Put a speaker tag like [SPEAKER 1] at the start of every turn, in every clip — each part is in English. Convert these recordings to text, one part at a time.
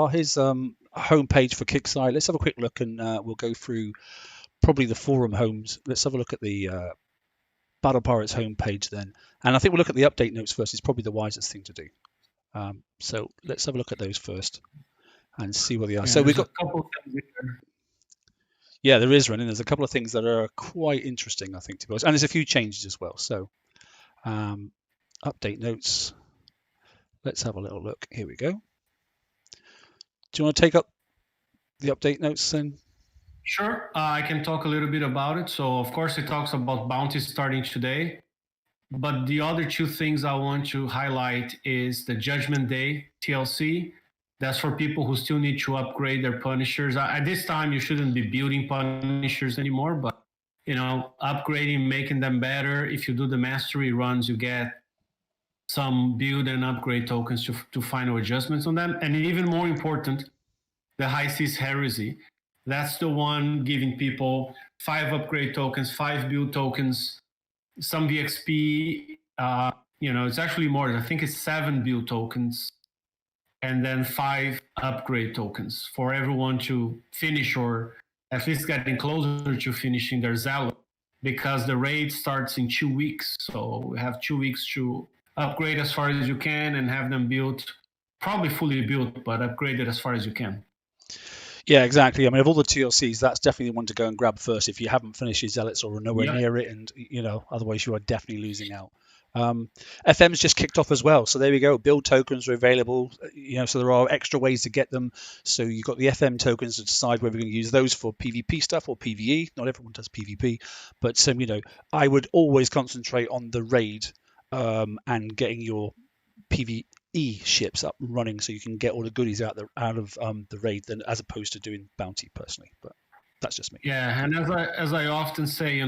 [SPEAKER 1] His homepage for Kickstarter. Let's have a quick look, and we'll go through probably the forum homes. Let's have a look at the Battle Pirates homepage then, and I think we'll look at the update notes first. It's probably the wisest thing to do. So let's have a look at those first and see where they are.
[SPEAKER 2] Yeah,
[SPEAKER 1] so we've got
[SPEAKER 2] a couple of things here.
[SPEAKER 1] Yeah, there is, Ren. There's a couple of things that are quite interesting, I think, to be honest, and there's a few changes as well. So update notes. Let's have a little look. Here we go. Do you want to take up the update notes then?
[SPEAKER 2] Sure, I can talk a little bit about it. So, of course, it talks about bounties starting today. But the other two things I want to highlight is the Judgment Day TLC. That's for people who still need to upgrade their punishers. At this time, you shouldn't be building punishers anymore, but upgrading, making them better. If you do the mastery runs, you get some build and upgrade tokens to final adjustments on them. And even more important, the High Seas Heresy. That's the one giving people 5 upgrade tokens, 5 build tokens, some VXP. It's actually more. I think it's 7 build tokens, and then 5 upgrade tokens for everyone to finish, or at least getting closer to finishing their Zealot, because the raid starts in 2 weeks. So we have 2 weeks to upgrade as far as you can and have them built, probably fully built, but upgraded as far as you can.
[SPEAKER 1] Yeah, exactly. I mean, of all the TLCs, that's definitely the one to go and grab first if you haven't finished your Zealots or are nowhere near it, and otherwise you are definitely losing out. FM's just kicked off as well, so there we go. Build tokens are available, so there are extra ways to get them. So you've got the FM tokens to decide whether you're going to use those for PvP stuff or PvE. Not everyone does PvP, but I would always concentrate on the raid and getting your PvE ships up and running, so you can get all the goodies out of the raid, than as opposed to doing bounty personally. But that's just me.
[SPEAKER 2] Yeah, and as I often say,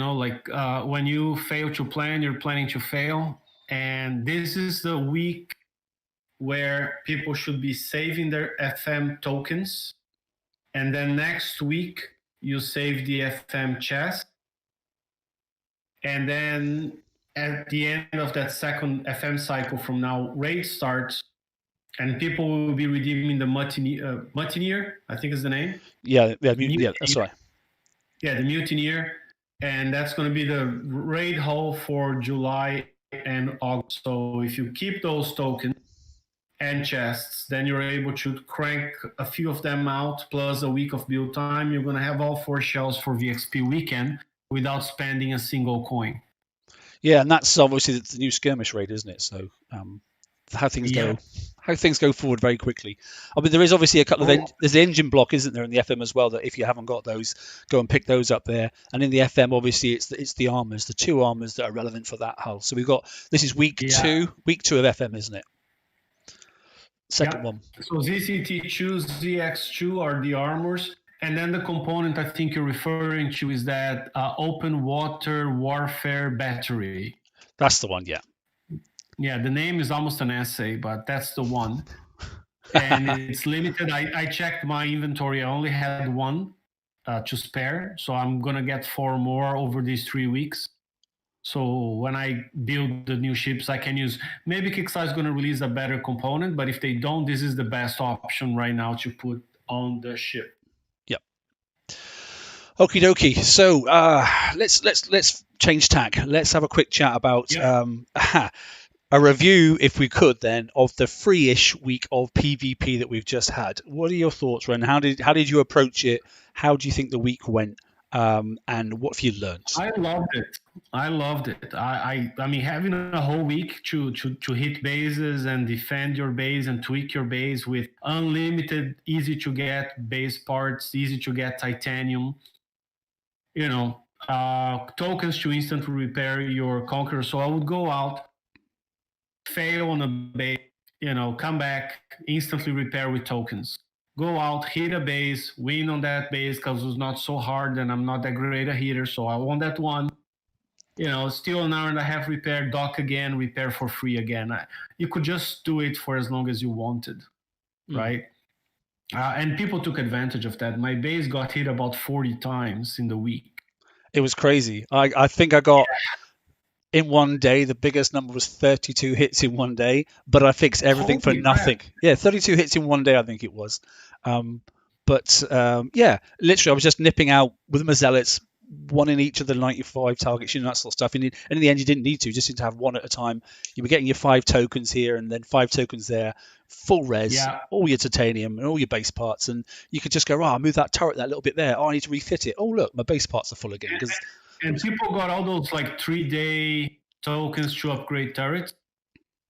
[SPEAKER 2] when you fail to plan, you're planning to fail. And this is the week where people should be saving their FM tokens. And then next week, you save the FM chest. And then at the end of that second FM cycle from now, raid starts, and people will be redeeming the Mutineer, I think is the name.
[SPEAKER 1] Yeah, that's right.
[SPEAKER 2] Yeah, the Mutineer, and that's going to be the raid haul for July and August. So if you keep those tokens and chests, then you're able to crank a few of them out, plus a week of build time. You're going to have all 4 shells for VXP weekend without spending a single coin.
[SPEAKER 1] Yeah, and that's obviously the new skirmish raid, isn't it? So how things go forward very quickly. I mean, there is obviously a couple of there's the engine block, isn't there, in the FM as well, that if you haven't got those, go and pick those up there. And in the FM, obviously, it's the armors, the 2 armors that are relevant for that hull. So this is week 2 of FM, isn't it? Second one.
[SPEAKER 2] So ZCT2, ZX2 are the armors. And then the component I think you're referring to is that open water warfare battery.
[SPEAKER 1] That's the one, yeah.
[SPEAKER 2] Yeah, the name is almost an essay, but that's the one. And it's limited. I checked my inventory. I only had 1 to spare. So I'm going to get 4 more over these 3 weeks. So when I build the new ships, I can use, maybe Kickstarter is going to release a better component, but if they don't, this is the best option right now to put on the ship.
[SPEAKER 1] Yep. Okie dokie. So let's change tack. Let's have a quick chat about a review, if we could, then, of the free-ish week of PvP that we've just had. What are your thoughts, Ren? How did you approach it? How do you think the week went? And what have you learned?
[SPEAKER 2] I loved it. I mean, having a whole week to hit bases and defend your base and tweak your base with unlimited, easy to get base parts, easy to get titanium, tokens to instantly repair your Conqueror. So I would go out, fail on a base, come back, instantly repair with tokens. Go out, hit a base, win on that base because it's not so hard and I'm not that great a hitter, so I won that one. Still an hour and a half repair, dock again, repair for free again. You could just do it for as long as you wanted, right? And people took advantage of that. My base got hit about 40 times in the week.
[SPEAKER 1] It was crazy. I think I got in one day. The biggest number was 32 hits in one day, but I fixed everything for
[SPEAKER 2] Holy crap.
[SPEAKER 1] nothing. Yeah, 32 hits in one day, I think it was. Yeah, literally, I was just nipping out with my zealots, one in each of the 95 targets, that sort of stuff. And in the end, you didn't need to; just need to have one at a time. You were getting your 5 tokens here and then 5 tokens there, full res, all your titanium and all your base parts, and you could just go, "Oh, I'll move that turret that little bit there. Oh, I need to refit it. Oh, look, my base parts are full again."
[SPEAKER 2] And people got all those like 3-day tokens to upgrade turrets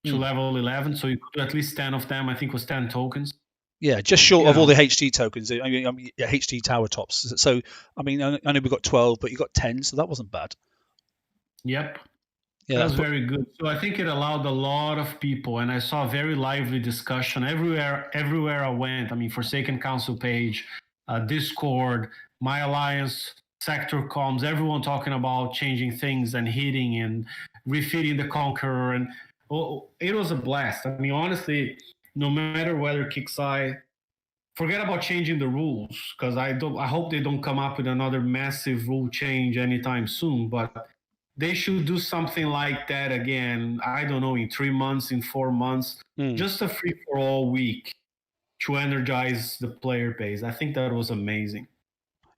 [SPEAKER 2] to level 11, so you could do at least 10 of them. I think it was 10 tokens.
[SPEAKER 1] Yeah, just short of all the HT tokens. I mean, HT tower tops. So, I mean, I know we got 12, but you got 10, so that wasn't bad.
[SPEAKER 2] Yep. Yeah, that was very good. So I think it allowed a lot of people, and I saw a very lively discussion everywhere I went. I mean, Forsaken Council page, Discord, My Alliance, Sector Comms, everyone talking about changing things and hitting and refitting the Conqueror, and it was a blast. I mean, honestly, no matter whether Kixeye, forget about changing the rules, because I hope they don't come up with another massive rule change anytime soon, but they should do something like that again. I don't know, in 3 months, in 4 months, just a free for all week to energize the player base. I think that was amazing.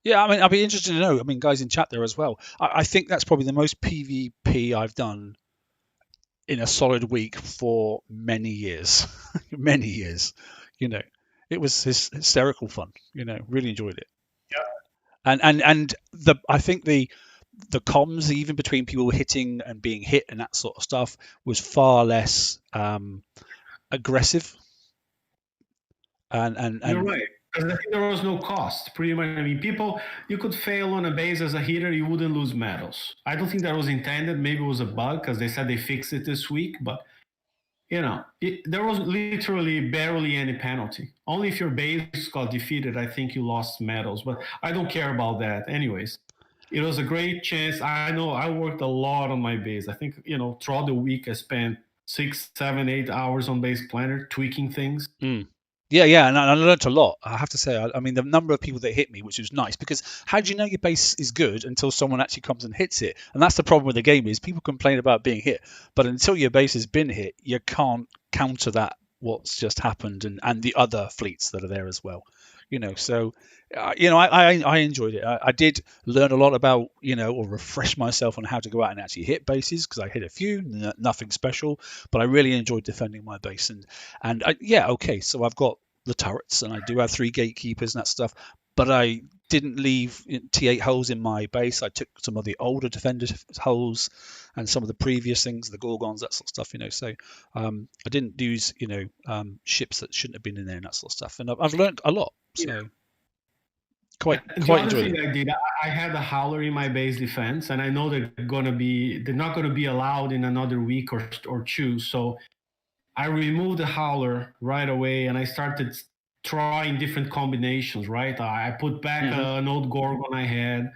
[SPEAKER 1] Yeah, I mean, I'd be interested to know. I mean, guys in chat there as well. I think that's probably the most PvP I've done in a solid week for many years. Many years. It was hysterical fun. Really enjoyed it.
[SPEAKER 2] Yeah.
[SPEAKER 1] And I think the comms, even between people hitting and being hit and that sort of stuff, was far less aggressive. And
[SPEAKER 2] you're right, because I think there was no cost. Pretty much, I mean, you could fail on a base as a hitter, you wouldn't lose medals. I don't think that was intended. Maybe it was a bug because they said they fixed it this week, but there was literally barely any penalty. Only if your base got defeated, I think you lost medals, but I don't care about that. Anyways, it was a great chance. I know I worked a lot on my base. I think, throughout the week, I spent 6, 7, 8 hours on Base Planner tweaking things.
[SPEAKER 1] Yeah, and I learned a lot. I have to say, I mean, the number of people that hit me, which was nice, because how do you know your base is good until someone actually comes and hits it? And that's the problem with the game is people complain about being hit, but until your base has been hit, you can't counter that what's just happened and the other fleets that are there as well. So I enjoyed it. I did learn a lot about or refresh myself on how to go out and actually hit bases, because I hit a few, nothing special, but I really enjoyed defending my base. Okay, so I've got the turrets and I do have 3 gatekeepers and that stuff, but I didn't leave T8 holes in my base. I took some of the older defender holes and some of the previous things, the Gorgons, that sort of stuff. So I didn't use ships that shouldn't have been in there and that sort of stuff. And I've learned a lot. So quite enjoyed it.
[SPEAKER 2] I did, I had a howler in my base defense, and I know they're not gonna be allowed in another week or 2. So I removed the howler right away, and I started trying different combinations. Right, I put back an old Gorgon I had,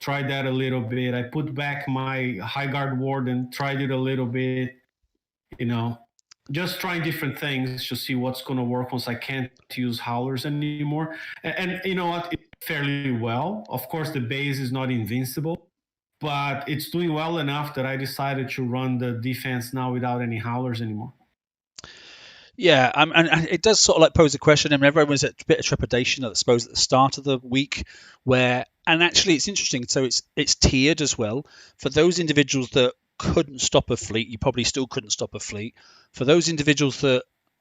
[SPEAKER 2] tried that a little bit. I put back my High Guard Warden, tried it a little bit. Just trying different things to see what's going to work once I can't use howlers anymore. And you know what? It's fairly well. Of course, the base is not invincible, but it's doing well enough that I decided to run the defense now without any howlers anymore.
[SPEAKER 1] Yeah, and it does sort of like pose a question. I mean, everyone was a bit of trepidation, I suppose, at the start of the week, and actually it's interesting. So it's tiered as well. For those individuals that couldn't stop a fleet, you probably still couldn't stop a fleet. For those individuals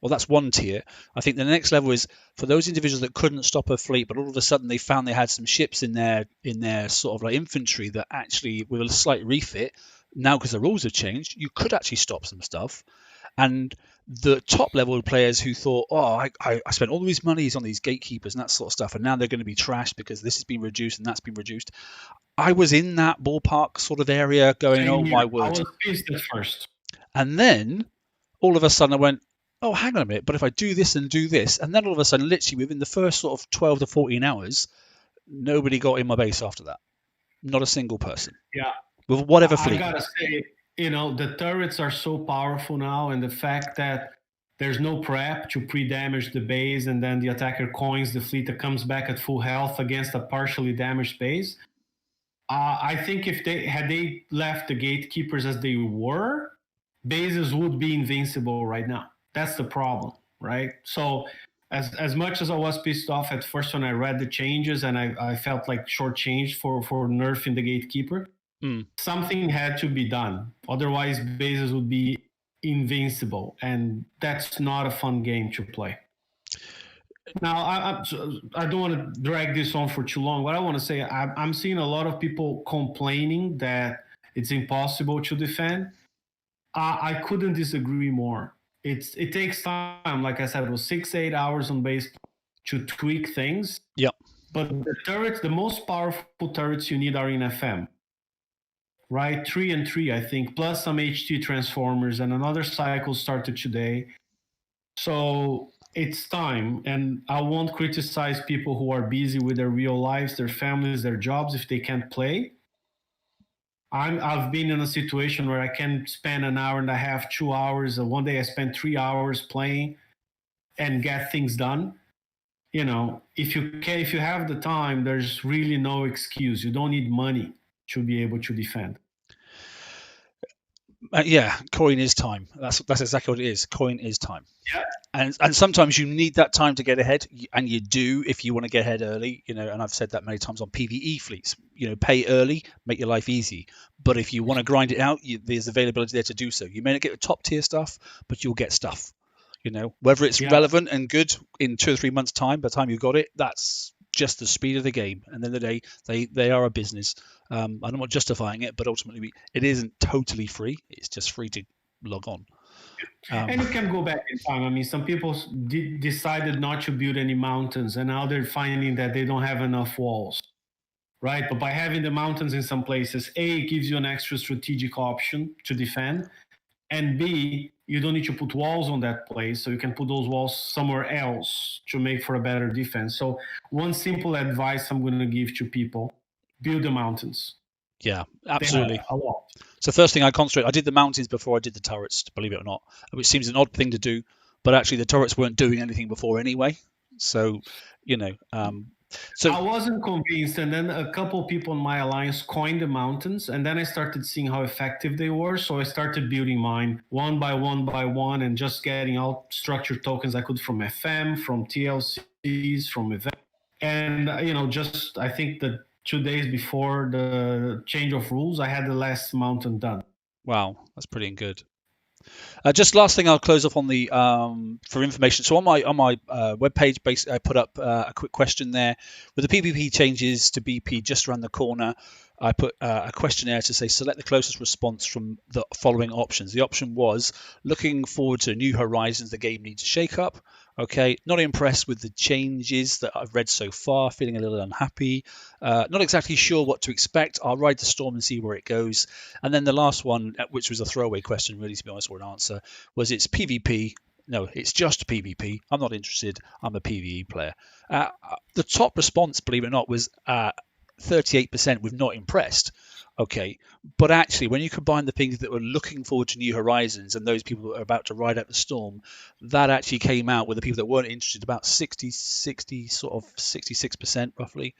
[SPEAKER 1] that's one tier. I think the next level is for those individuals that couldn't stop a fleet, but all of a sudden they found they had some ships in their sort of like infantry that actually, with a slight refit, now because the rules have changed, you could actually stop some stuff. And the top level players who thought, I spent all these monies on these gatekeepers and that sort of stuff, and now they're going to be trashed because this has been reduced and that's been reduced. I was in that ballpark sort of area going, oh my word.
[SPEAKER 2] I was pissed at first.
[SPEAKER 1] And then all of a sudden I went, oh, hang on a minute, but if I do this and do this, and then all of a sudden, literally within the first sort of 12 to 14 hours, nobody got in my base after that. Not a single person.
[SPEAKER 2] Yeah.
[SPEAKER 1] With whatever fleet.
[SPEAKER 2] I gotta say, the turrets are so powerful now, and the fact that there's no prep to pre-damage the base, and then the attacker coins the fleet that comes back at full health against a partially damaged base. I think if they left the gatekeepers as they were, bases would be invincible right now. That's the problem, right? So as much as I was pissed off at first when I read the changes and I felt like shortchanged for nerfing the gatekeeper, something had to be done. Otherwise, bases would be invincible, and that's not a fun game to play. Now, I don't want to drag this on for too long. What I want to say, I'm seeing a lot of people complaining that it's impossible to defend. I couldn't disagree more. It takes time. Like I said, it was 6 8 hours on base to tweak things.
[SPEAKER 1] Yep.
[SPEAKER 2] But the turrets, the most powerful turrets you need are in FM, right? 3 and 3, I think, plus some HT transformers, and another cycle started today. So it's time, and I won't criticize people who are busy with their real lives, their families, their jobs if they can't play. I've been in a situation where I can spend an hour and a half, 2 hours. One day I spent 3 hours playing and get things done. You know, if you have the time, there's really no excuse. You don't need money to be able to defend.
[SPEAKER 1] Yeah, coin is time. That's exactly what it is. Coin is time.
[SPEAKER 2] Yeah.
[SPEAKER 1] And sometimes you need that time to get ahead, and you do if you want to get ahead early. You know, and I've said that many times on PvE fleets. You know, pay early, make your life easy. But if you want to grind it out, there's availability there to do so. You may not get the top tier stuff, but you'll get stuff. You know, whether it's relevant and good in 2 or 3 months' time, by the time you got it, that's just the speed of the game. And then the day they are a business. I'm not justifying it, but ultimately it isn't totally free. It's just free to log on.
[SPEAKER 2] And you can go back in time. I mean, some people decided not to build any mountains, and now they're finding that they don't have enough walls, right? But by having the mountains in some places, A, it gives you an extra strategic option to defend, and B, you don't need to put walls on that place, so you can put those walls somewhere else to make for a better defense. So one simple advice I'm going to give to people: build the mountains.
[SPEAKER 1] Yeah, absolutely.
[SPEAKER 2] A lot.
[SPEAKER 1] So first thing I concentrate, I did the mountains before I did the turrets, believe it or not, which seems an odd thing to do, but actually the turrets weren't doing anything before anyway. So, you know, so
[SPEAKER 2] I wasn't convinced, and then a couple people in my alliance coined the mountains, and then I started seeing how effective they were. So I started building mine one by one, and just getting out structured tokens I could from FM, from TLCs, from event, and just I think that 2 days before the change of rules, I had the last mountain done.
[SPEAKER 1] Wow, that's pretty good. Just last thing, I'll close off on the for information. So on my webpage, I put up a quick question there. With the PvP changes to BP just around the corner, I put a questionnaire to say select the closest response from the following options. The option was looking forward to new horizons. The game needs a shake up. Okay, not impressed with the changes that I've read so far, feeling a little unhappy, not exactly sure what to expect. I'll ride the storm and see where it goes. And then the last one, which was a throwaway question, really, to be honest, or an answer, was it's PvP. No, it's just PvP. I'm not interested. I'm a PvE player. The top response, believe it or not, was 38% with not impressed. Okay, but actually, when you combine the things that were looking forward to new horizons and those people that are about to ride out the storm, that actually came out with the people that weren't interested about 60, sort of 66% roughly,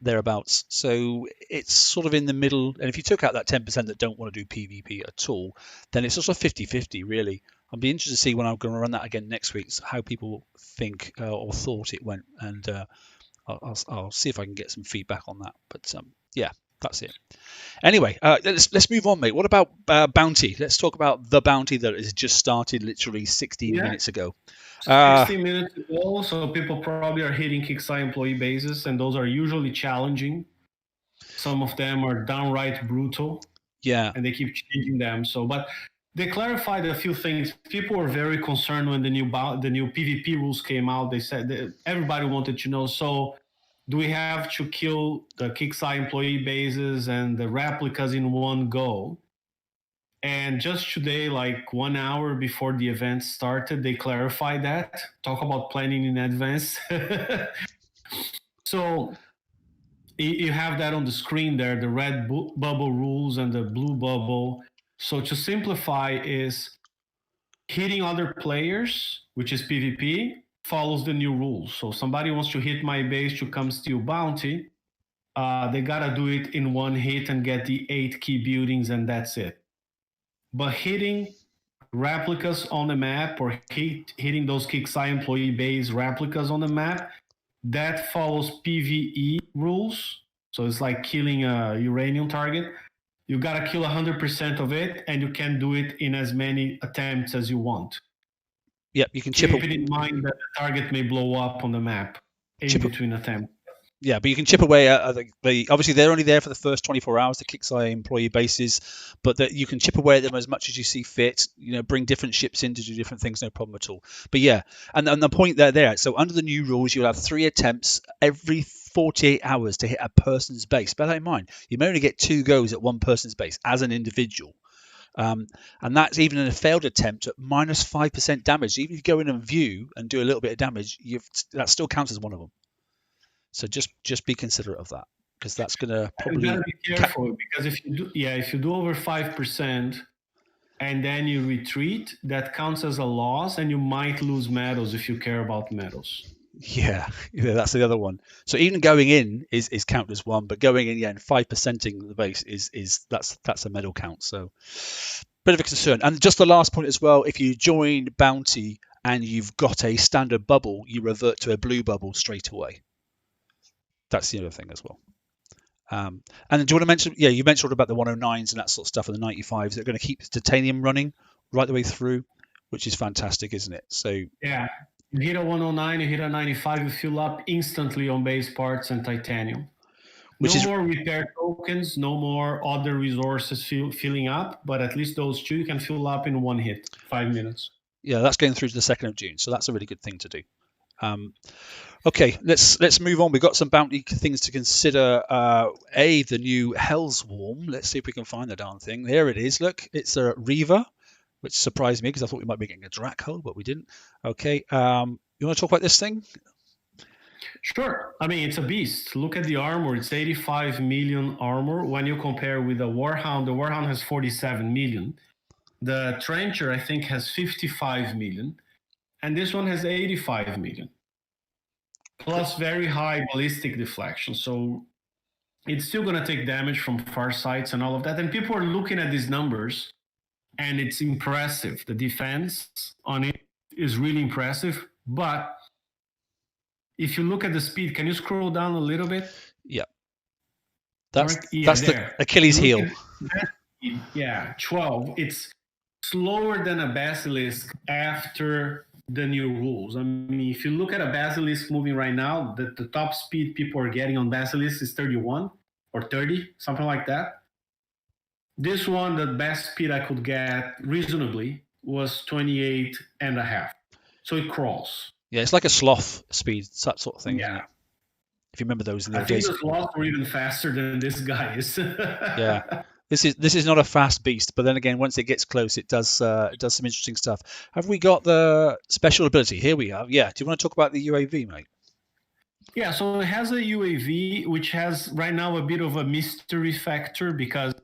[SPEAKER 1] thereabouts. So it's sort of in the middle. And if you took out that 10% that don't want to do PvP at all, then it's sort of 50-50 really. I'll be interested to see when I'm going to run that again next week, how people think or thought it went, and I'll see if I can get some feedback on that. But yeah, that's it. Anyway, let's move on, mate. What about Bounty? Let's talk about the Bounty that has just started literally 16 minutes ago.
[SPEAKER 2] 16 minutes ago, so people probably are hitting Kickstarter employee bases, and those are usually challenging. Some of them are downright brutal.
[SPEAKER 1] Yeah.
[SPEAKER 2] And they keep changing them. So, but they clarified a few things. People were very concerned when the new PvP rules came out. They said that everybody wanted to know, so do we have to kill the Kickstarter employee bases and the replicas in one go? And just today, like 1 hour before the event started, they clarified that. Talk about planning in advance. So you have that on the screen there, the red bubble rules and the blue bubble. So to simplify is hitting other players, which is PvP, follows the new rules. So somebody wants to hit my base to come steal bounty. they gotta do it in one hit and get the 8 key buildings, and that's it. But hitting replicas on the map, or hitting those Kixeye employee base replicas on the map, that follows PvE rules. So it's like killing a uranium target. You gotta kill 100% of it, and you can do it in as many attempts as you want.
[SPEAKER 1] Yep, you can chip
[SPEAKER 2] Keep it in mind that the target may blow up on the map in between attempts.
[SPEAKER 1] Yeah, but you can chip away at obviously they're only there for the first 24 hours, the Kixeye employee bases, but that you can chip away at them as much as you see fit. Bring different ships in to do different things, no problem at all. But yeah, and the point there. So under the new rules, you'll have 3 attempts every 48 hours to hit a person's base. Bear that in mind. You may only get 2 goes at one person's base as an individual. And that's even in a failed attempt at minus 5% damage. Even if you go in and view and do a little bit of damage, that still counts as one of them. So just be considerate of that, because that's going to probably.
[SPEAKER 2] You gotta be careful, because if you do over 5% and then you retreat, that counts as a loss, and you might lose medals if you care about medals.
[SPEAKER 1] Yeah, that's the other one. So even going in is counted as one, but going in, and 5%ing the base is that's a medal count. So bit of a concern. And just the last point as well: if you join Bounty and you've got a standard bubble, you revert to a blue bubble straight away. That's the other thing as well. And do you want to mention? Yeah, you mentioned about the 109s and that sort of stuff, and the 95s. They're going to keep titanium running right the way through, which is fantastic, isn't it? So
[SPEAKER 2] yeah, you hit a 109, you hit a 95, you fill up instantly on base parts and titanium. More repair tokens, no more other resources filling up, but at least those 2 you can fill up in one hit, 5 minutes.
[SPEAKER 1] Yeah, that's going through to the 2nd of June, so that's a really good thing to do. Okay, let's move on. We've got some bounty things to consider. The new Hell's Swarm. Let's see if we can find the darn thing. There it is. Look, it's a Reaver, which surprised me because I thought we might be getting a Draco, but we didn't. Okay, you want to talk about this thing?
[SPEAKER 2] Sure. I mean, it's a beast. Look at the armor. It's 85 million armor. When you compare with the Warhound has 47 million. The Trencher, I think, has 55 million. And this one has 85 million. Plus very high ballistic deflection. So it's still going to take damage from far sights and all of that. And people are looking at these numbers, and it's impressive. The defense on it is really impressive. But if you look at the speed, can you scroll down a little bit?
[SPEAKER 1] Yeah. That's the Achilles heel.
[SPEAKER 2] 12. It's slower than a Basilisk after the new rules. I mean, if you look at a Basilisk moving right now, the top speed people are getting on Basilisk is 31 or 30, something like that. This one, the best speed I could get reasonably was 28 and a half. So it crawls.
[SPEAKER 1] Yeah, it's like a sloth speed, that sort of thing.
[SPEAKER 2] Yeah.
[SPEAKER 1] If you remember those in the
[SPEAKER 2] old days. I think the sloths were even faster than this guy is.
[SPEAKER 1] Yeah. This is not a fast beast, but then again, once it gets close, it does some interesting stuff. Have we got the special ability? Here we have. Yeah. Do you want to talk about the UAV, mate?
[SPEAKER 2] Yeah. So it has a UAV, which has right now a bit of a mystery factor because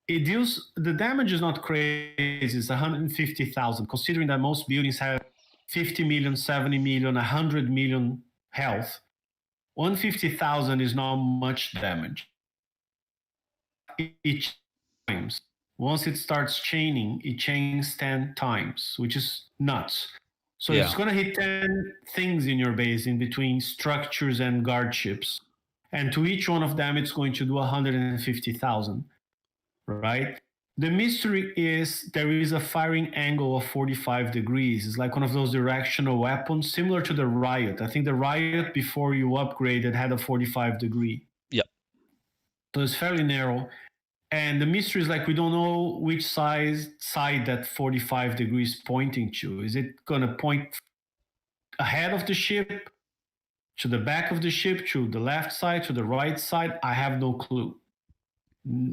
[SPEAKER 2] it deals. The damage is not crazy. It's 150,000, considering that most buildings have 50 million, 70 million, 100 million health. 150,000 is not much damage. Each times. Once it starts chaining, it chains 10 times, which is nuts. So it's going to hit 10 things in your base in between structures and guard ships. And to each one of them, it's going to do 150,000, right? The mystery is there is a firing angle of 45 degrees. It's like one of those directional weapons, similar to the Riot. I think the Riot, before you upgraded, had a 45 degree.
[SPEAKER 1] Yep.
[SPEAKER 2] So it's fairly narrow. And the mystery is like we don't know which side that 45 degrees pointing to. Is it going to point ahead of the ship, to the back of the ship, to the left side, to the right side? I have no clue.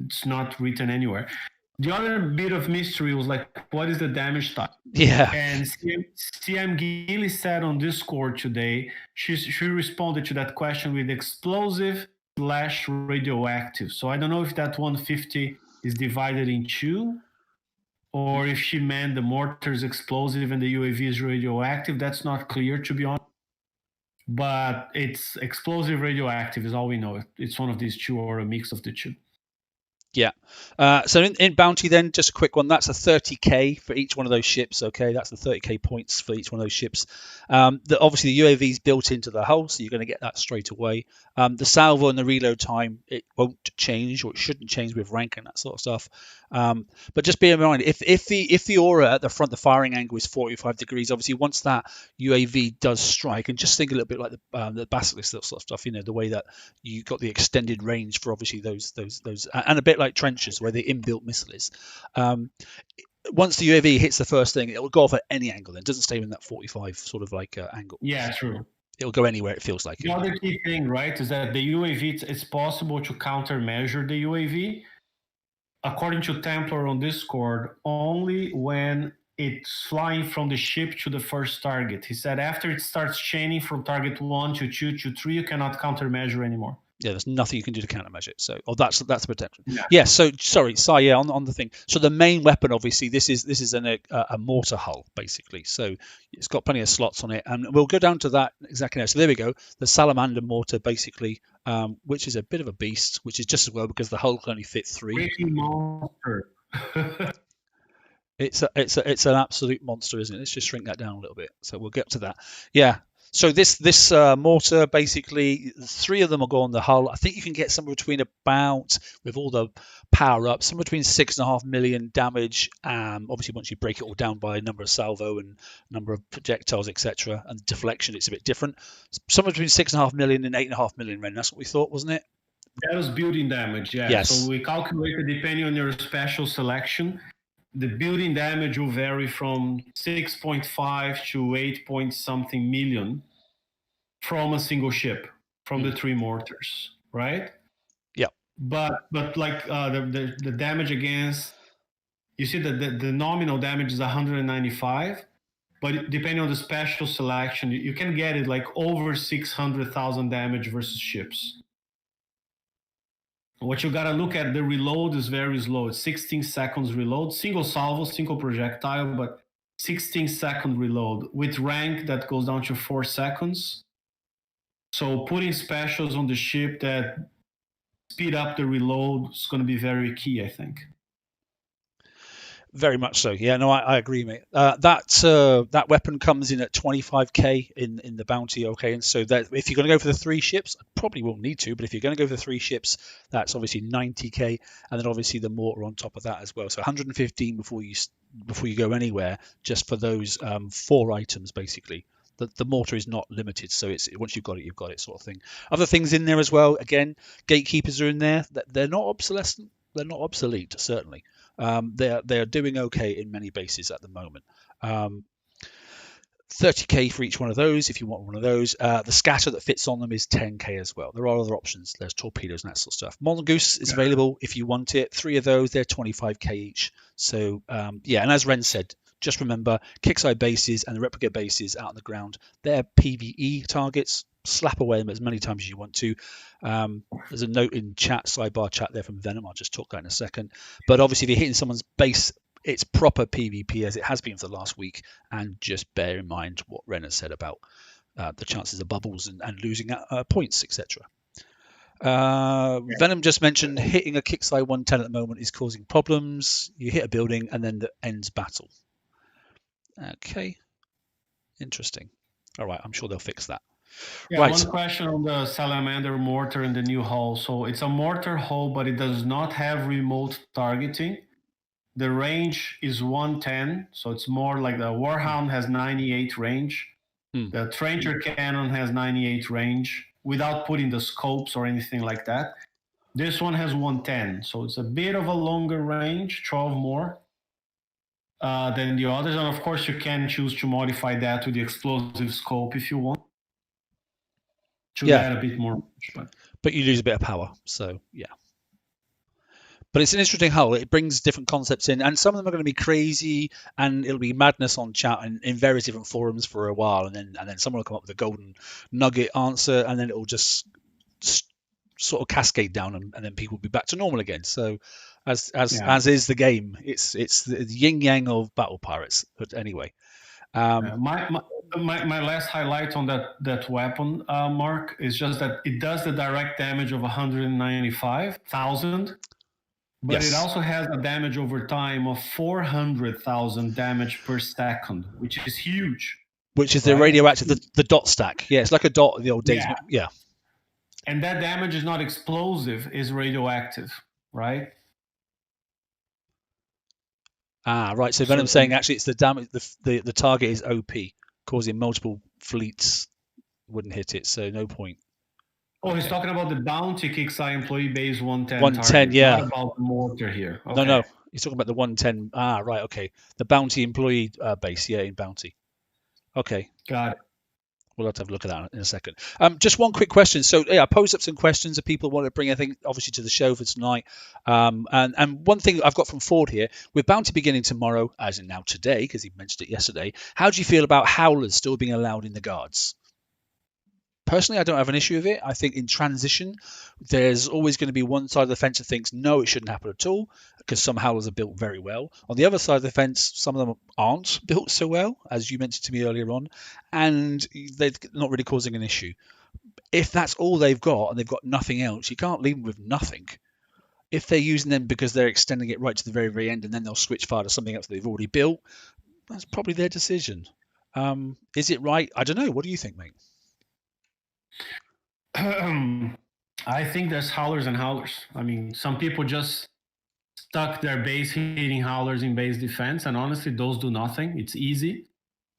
[SPEAKER 2] It's not written anywhere. The other bit of mystery was like, what is the damage type?
[SPEAKER 1] Yeah.
[SPEAKER 2] And CM Gilly said on Discord today, she responded to that question with explosive / radioactive. So I don't know if that 150 is divided in 2 or if she meant the mortar is explosive and the UAV is radioactive. That's not clear, to be honest. but it's explosive radioactive is all we know. It's one of these two or a mix of the two.
[SPEAKER 1] Yeah. So in Bounty, then, just a quick one. That's a 30k for each one of those ships. Okay, that's the 30k points for each one of those ships. Obviously, the UAV is built into the hull, so you're going to get that straight away. The salvo and the reload time, it won't change, or it shouldn't change with rank and that sort of stuff. But just bear in mind, if the aura at the front, the firing angle is 45 degrees. Obviously, once that UAV does strike, and just think a little bit like the Basilisk sort of stuff. The way that you got the extended range for obviously those, and a bit like trenches where the inbuilt missile is. Once the UAV hits the first thing, it will go off at any angle. Then it doesn't stay in that 45 sort of like angle.
[SPEAKER 2] Yeah, true.
[SPEAKER 1] It'll go anywhere it feels like.
[SPEAKER 2] The other key thing, right, is that the UAV, it's possible to countermeasure the UAV. According to Templar on Discord, only when it's flying from the ship to the first target. He said after it starts chaining from target 1 to 2 to 3, you cannot countermeasure anymore.
[SPEAKER 1] Yeah, there's nothing you can do to countermeasure it. So, that's the protection. Yeah. So, sorry, yeah, on the thing. So the main weapon, obviously, this is a mortar hull basically. So it's got plenty of slots on it, and we'll go down to that exactly now. So there we go, the salamander mortar basically, which is a bit of a beast, which is just as well because the hull can only fit 3.
[SPEAKER 2] Breaking monster.
[SPEAKER 1] It's an absolute monster, isn't it? Let's just shrink that down a little bit. So we'll get to that. Yeah. So this mortar, basically, 3 of them will go on the hull. I think you can get somewhere between about, with all the power ups, somewhere between 6.5 million damage. Obviously, once you break it all down by number of salvo and number of projectiles, etc., and deflection, it's a bit different. Somewhere between 6.5 million and 8.5 million, Ren. That's what we thought, wasn't it?
[SPEAKER 2] That was building damage, yeah.
[SPEAKER 1] Yes.
[SPEAKER 2] So we calculated depending on your special selection. The building damage will vary from 6.5 to 8 point something million from a single ship, from the 3 mortars, right?
[SPEAKER 1] Yeah.
[SPEAKER 2] But like the damage against, you see that the nominal damage is 195, but depending on the special selection, you can get it like over 600,000 damage versus ships. What you gotta look at, the reload is very slow. It's 16 seconds reload, single salvo, single projectile, but 16-second reload. With rank, that goes down to 4 seconds. So putting specials on the ship that speed up the reload is going to be very key, I think.
[SPEAKER 1] Very much so. Yeah, no, I agree, mate. That weapon comes in at 25k in the bounty. Okay, and so that if you're going to go for the 3 ships, probably won't need to, but if you're going to go for the 3 ships, that's obviously 90k, and then obviously the mortar on top of that as well. So 115 before you go anywhere, just for those 4 items basically. The mortar is not limited, so it's once you've got it, sort of thing. Other things in there as well. Again, gatekeepers are in there. They're not obsolescent. They're not obsolete, certainly. They are doing okay in many bases at the moment. 30k for each one of those if you want one of those. The scatter that fits on them is 10k as well. There are other options. There's torpedoes and that sort of stuff. Mongoose is available if you want it. 3 of those, they're 25k each. So yeah, and as Ren said, just remember kickside bases and the replica bases out on the ground, they're PvE targets. Slap away them as many times as you want to. There's a note in chat, sidebar chat there from Venom. I'll just talk that in a second. But obviously, if you're hitting someone's base, it's proper PvP as it has been for the last week. And just bear in mind what Ren has said about the chances of bubbles and losing points, etc. Venom just mentioned hitting a kickside 110 at the moment is causing problems. You hit a building and then that ends battle. Okay. Interesting. All right, I'm sure they'll fix that.
[SPEAKER 2] Yeah, right. One question on the Salamander mortar in the new hull. So it's a mortar hull, but it does not have remote targeting. The range is 110, so it's more like the Warhound has 98 range. The Trencher Cannon has 98 range without putting the scopes or anything like that. This one has 110, so it's a bit of a longer range, 12 more than the others. And of course, you can choose to modify that with the explosive scope if you want. To add a bit more,
[SPEAKER 1] but you lose a bit of power. So yeah, but it's an interesting hull. It brings different concepts in, and some of them are going to be crazy, and it'll be madness on chat and in various different forums for a while, and then someone will come up with a golden nugget answer, and then it will just sort of cascade down, and then people will be back to normal again. So as is the game, it's the yin yang of battle pirates. But anyway.
[SPEAKER 2] my last highlight on that weapon, Mark, is just that it does the direct damage of 195,000, but
[SPEAKER 1] Yes.
[SPEAKER 2] it also has a damage over time of 400,000 damage per second, which is huge.
[SPEAKER 1] Which is the radioactive, the dot stack. Yeah, it's like a dot in the old days. Yeah.
[SPEAKER 2] And that damage is not explosive, is radioactive, right?
[SPEAKER 1] Right. So Venom's saying actually it's the damage. The target is OP, causing multiple fleets wouldn't hit it. So no point.
[SPEAKER 2] Oh, he's talking about the bounty KIXEYE employee base 110
[SPEAKER 1] 110,
[SPEAKER 2] target,
[SPEAKER 1] yeah.
[SPEAKER 2] not about the mortar here. Okay.
[SPEAKER 1] No. He's talking about the 110. Right. Okay. The bounty employee base. Yeah, in bounty. Okay.
[SPEAKER 2] Got it.
[SPEAKER 1] We'll have to have a look at that in a second. Just one quick question. So I posed up some questions that people want to bring, I think, obviously to the show for tonight. And one thing I've got from Ford here, with bounty beginning tomorrow, as in now today, because he mentioned it yesterday, how do you feel about howlers still being allowed in the guards? Personally, I don't have an issue with it. I think in transition, there's always going to be one side of the fence that thinks, no, it shouldn't happen at all, because some howlers are built very well. On the other side of the fence, some of them aren't built so well, as you mentioned to me earlier on, and they're not really causing an issue. If that's all they've got and they've got nothing else, you can't leave them with nothing. If they're using them because they're extending it right to the very, very end and then they'll switch fire to something else they've already built, that's probably their decision. Is it right? I don't know. What do you think, mate?
[SPEAKER 2] I think there's howlers and howlers. I mean, some people just stuck their base hitting howlers in base defense, and honestly, those do nothing. It's easy.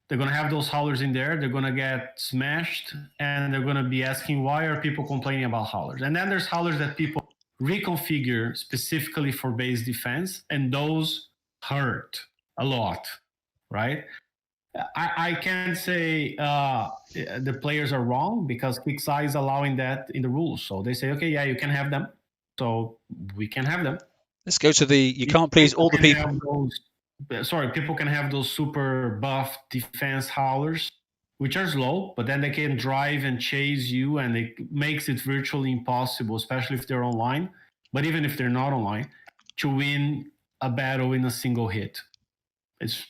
[SPEAKER 2] They're going to have those howlers in there. They're going to get smashed, and they're going to be asking, why are people complaining about howlers? And then there's howlers that people reconfigure specifically for base defense, and those hurt a lot, right? I can't say the players are wrong because KIXEYE is allowing that in the rules. So they say, okay, yeah, you can have them. So we can have them.
[SPEAKER 1] Let's go to the, you can't please all the people.
[SPEAKER 2] People can have those super buff defense howlers, which are slow, but then they can drive and chase you, and it makes it virtually impossible, especially if they're online. But even if they're not online, to win a battle in a single hit. It's,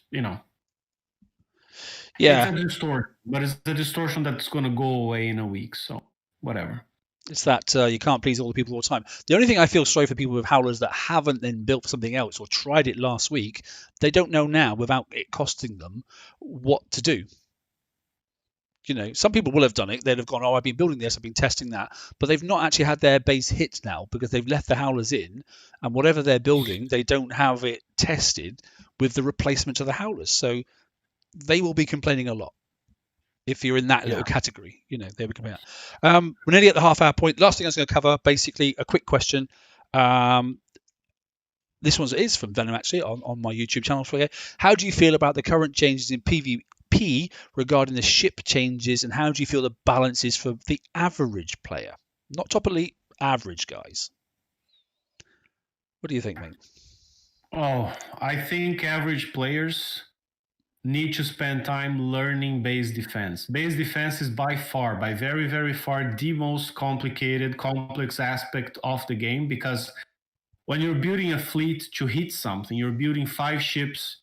[SPEAKER 1] yeah,
[SPEAKER 2] it's a distortion, but it's a distortion that's going to go away in a week. So whatever.
[SPEAKER 1] It's that you can't please all the people all the time. The only thing I feel sorry for people with howlers that haven't then built something else or tried it last week, they don't know now without it costing them what to do. Some people will have done it. They'd have gone, oh, I've been building this, I've been testing that, but they've not actually had their base hit now because they've left the howlers in, and whatever they're building, they don't have it tested with the replacement of the howlers. So they will be complaining a lot. If you're in that little category, they would come out. We're nearly at the half-hour point. Last thing I was going to cover, basically, a quick question. This one is from Venom, actually, on my YouTube channel for you. How do you feel about the current changes in PvP regarding the ship changes, and how do you feel the balance is for the average player? Not top elite, average guys. What do you think, mate?
[SPEAKER 2] Oh, I think average players need to spend time learning base defense. Base defense is by very, very far, the most complex aspect of the game, because when you're building a fleet to hit something, you're building 5 ships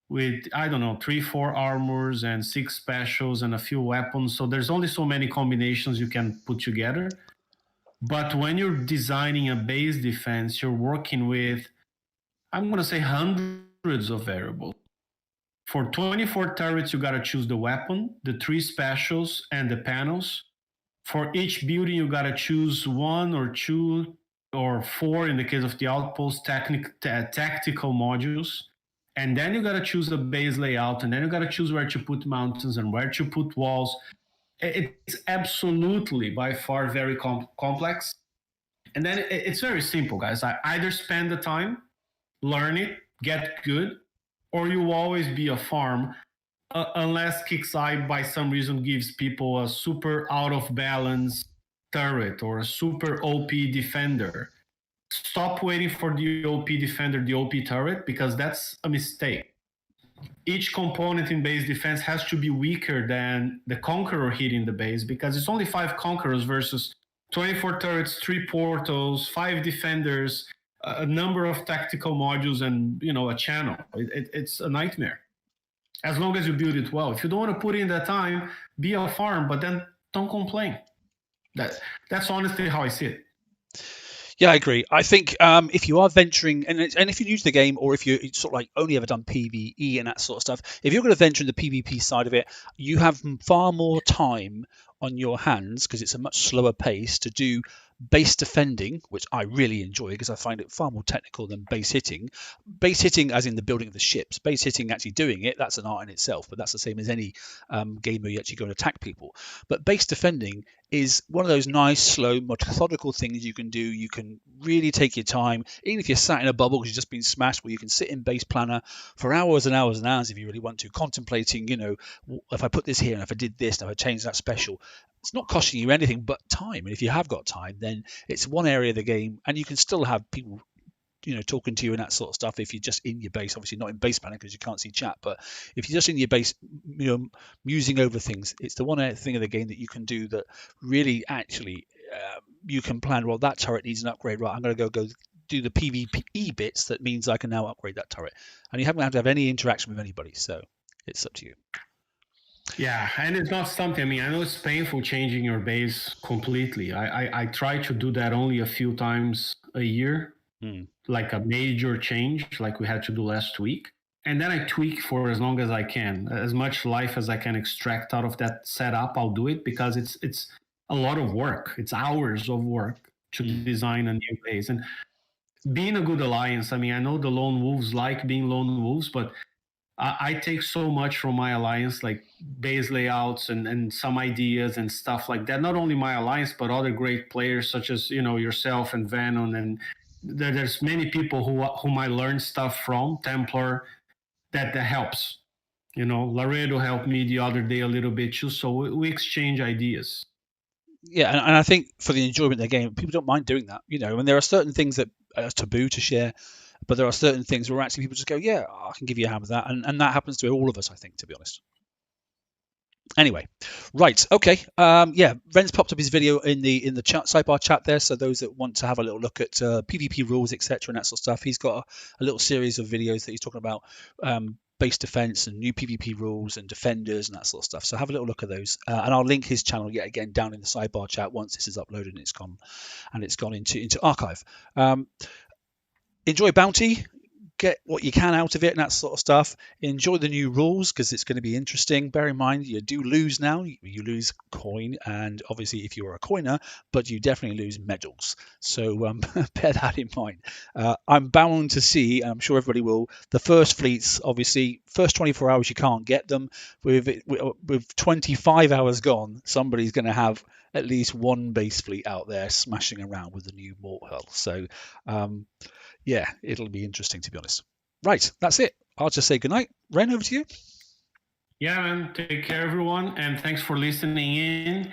[SPEAKER 2] with, 3, 4 armors and 6 specials and a few weapons. So there's only so many combinations you can put together. But when you're designing a base defense, you're working with, I'm going to say, hundreds of variables. For 24 turrets, you got to choose the weapon, the 3 specials, and the panels. For each building, you got to choose 1 or 2 or 4, in the case of the outpost, tactical modules. And then you got to choose a base layout, and then you got to choose where to put mountains and where to put walls. It's absolutely, by far, very complex. And then it's very simple, guys. I either spend the time, learn it, get good, or you will always be a farm, unless KIXEYE by some reason gives people a super out of balance turret or a super OP defender. Stop waiting for the OP defender, the OP turret, because that's a mistake. Each component in base defense has to be weaker than the Conqueror hitting the base, because it's only 5 Conquerors versus 24 turrets, 3 portals, 5 defenders, a number of tactical modules, and a channel. It's a nightmare. as long as you build it well. If you don't want to put in that time, be a farm, but then don't complain. That's honestly how I see it.
[SPEAKER 1] Yeah, I agree. I think if you are venturing, and if you're new to the game, or if you sort of like only ever done PvE and that sort of stuff, if you're going to venture in the PvP side of it, you have far more time on your hands because it's a much slower pace to do base defending, which I really enjoy because I find it far more technical than base hitting. Base hitting, as in the building of the ships. Base hitting, actually doing it, that's an art in itself, but that's the same as any game where you actually go and attack people. But base defending is one of those nice, slow, methodical things you can do. You can really take your time, even if you're sat in a bubble because you've just been smashed, where you can sit in base planner for hours and hours and hours if you really want to, contemplating, if I put this here and if I did this and if I changed that special. It's not costing you anything but time. And if you have got time, then it's one area of the game, and you can still have people talking to you and that sort of stuff if you're just in your base. Obviously not in base planning because you can't see chat, but if you're just in your base, musing over things, it's the one thing of the game that you can do that really actually you can plan, well, that turret needs an upgrade, right? I'm going to go do the PvE bits. That means I can now upgrade that turret, and you haven't had to have any interaction with anybody, so it's up to you.
[SPEAKER 2] Yeah, and it's not something, I mean, I know it's painful changing your base completely. I try to do that only a few times a year, like a major change, like we had to do last week. And then I tweak for as long as I can. As much life as I can extract out of that setup, I'll do it because it's a lot of work. It's hours of work to design a new base. And being a good alliance, I mean, I know the lone wolves like being lone wolves, but I take so much from my alliance, like base layouts and some ideas and stuff like that. Not only my alliance, but other great players such as yourself and Venom, and there's many people whom I learned stuff from. Templar, that helps. Laredo helped me the other day a little bit too, so we exchange ideas.
[SPEAKER 1] Yeah, and I think for the enjoyment of the game, people don't mind doing that. And there are certain things that are taboo to share. But there are certain things where actually people just go, yeah, I can give you a hand with that. And that happens to all of us, I think, to be honest. Anyway, right, okay. Yeah, Ren's popped up his video in the chat, sidebar chat there. So those that want to have a little look at PvP rules, etc., and that sort of stuff, he's got a little series of videos that he's talking about base defense and new PvP rules and defenders and that sort of stuff. So have a little look at those, and I'll link his channel yet again down in the sidebar chat once this is uploaded and it's gone into archive. Enjoy Bounty, get what you can out of it and that sort of stuff. Enjoy the new rules because it's going to be interesting. Bear in mind, you do lose now. You lose coin, and obviously if you're a coiner, but you definitely lose medals. So bear that in mind. I'm bound to see, and I'm sure everybody will, the first fleets, obviously, first 24 hours you can't get them. With 25 hours gone, somebody's going to have at least one base fleet out there smashing around with the new mortar. So yeah, it'll be interesting, to be honest. Right, that's it. I'll just say goodnight. Ren, over to you.
[SPEAKER 2] Yeah, man. Take care, everyone. And thanks for listening in.